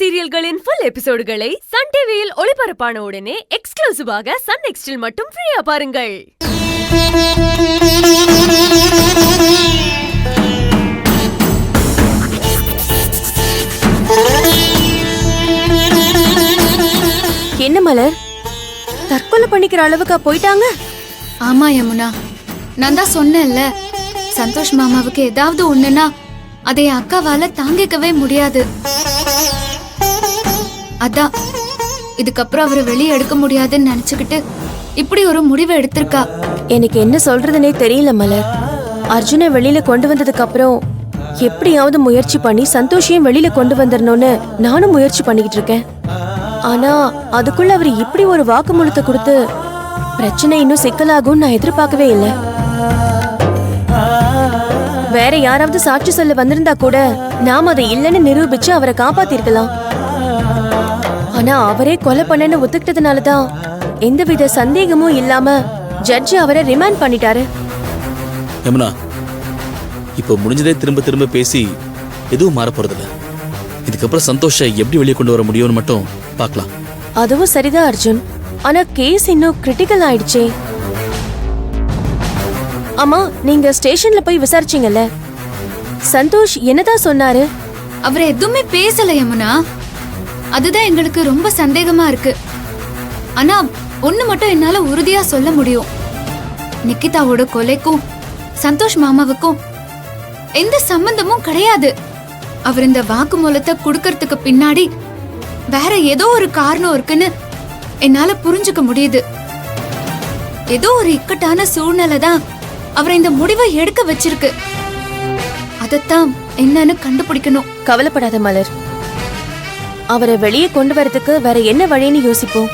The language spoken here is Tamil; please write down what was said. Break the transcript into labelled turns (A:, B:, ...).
A: சீரியல்களின் ஃபுல் எபிசோடுகளை சன் டிவியில் ஒளிபரப்பான உடனே எக்ஸ்க்ளூசிவாக சன் நெக்ஸ்டில் மட்டும் ஃப்ரீயா பாருங்கள்.
B: என்ன மலர், தற்கொலை பண்ணிக்கிற அளவுக்கா போயிட்டாங்க?
C: ஆமா யமுனா, நான் தான் சொன்னேன்ல, சந்தோஷ் மாமாவுக்கு ஏதாவது ஒண்ணுனா அதை அக்காவால தாங்கிக்கவே முடியாது. அதான் இதுக்கப்புறம் அவரை வெளியே எடுக்க முடியாதுன்னு நினைச்சுக்கிட்டு இப்படி ஒரு முடிவை எடுத்திருக்கா.
B: எனக்கு என்ன சொல்றதுனே தெரியல மலர். அர்ஜுனை வெளியில கொண்டு வந்ததுக்கு அப்புறம் எப்படியாவது முயற்சி பண்ணி சந்தோஷையும் வெளியில கொண்டு வந்துடணும்னு நானும் முயற்சி பண்ணிக்கிட்டு இருக்கேன். ஆனா அதுக்குள்ள அவர் இப்படி ஒரு வாக்குமூலத்தை கொடுத்து பிரச்சனை இன்னும் சிக்கலாகும் நான் எதிர்பார்க்கவே இல்லை. வேற யாராவது சாட்சி சொல்ல வந்திருந்தா கூட நாம அதை இல்லைன்னு நிரூபிச்சு அவரை காப்பாத்திருக்கலாம். ஆனா அவரே கொலை பண்ணன்னு ஒத்துக்கிட்டதுனாலதான் எந்தவித சந்தேகமும் இல்லாம ஜட்ஜி அவரை ரிமாண்ட் பண்ணிட்டாரு.
D: யமுனா, இப்போ முடிஞ்சதே திரும்ப திரும்ப பேசி எதுவும் மாற போறதில்ல. இதுக்கப்புறம் சந்தோஷை எப்படி வெளியே கொண்டு வர முடியும்னு மட்டும் பார்க்கலாம்.
B: அதுவும் சரிதான் அர்ஜுன், ஆனா கேஸ் இன்னும் கிரிட்டிக்கல் ஆயிடுச்சே. ஆமா, நீங்க ஸ்டேஷன்ல போய் விசாரிச்சீங்கல்ல, சந்தோஷ் என்னதான் சொன்னாரு?
C: அவர் எதுவுமே பேசல யமுனா, அதுதான் எங்களுக்கு ரொம்ப சந்தேகமா இருக்கு. ஆனா ஒண்ணு மட்டும் என்னால உறுதியா சொல்ல முடியும், நிக்கிதாவோட கொலைக்கும் சந்தோஷ் மாமாவுக்கும் எந்த சம்பந்தமும் கிடையாது. அவர் இந்த வாக்குமூலத்தை குடுக்கறதுக்கு பின்னாடி வேற ஏதோ ஒரு காரணம் இருக்குன்னு என்னால புரிஞ்சுக்க முடியுது. ஏதோ ஒரு இக்கட்டான சூழ்நிலை தான் அவரை இந்த முடிவை எடுக்க வச்சிருக்கு. அதத்தான் என்னன்னு கண்டுபிடிக்கணும்.
B: கவலைப்படாத மலர், அவரை வெளியே கொண்டு வரதுக்கு வேற என்ன வழின்னு யோசிப்போம்.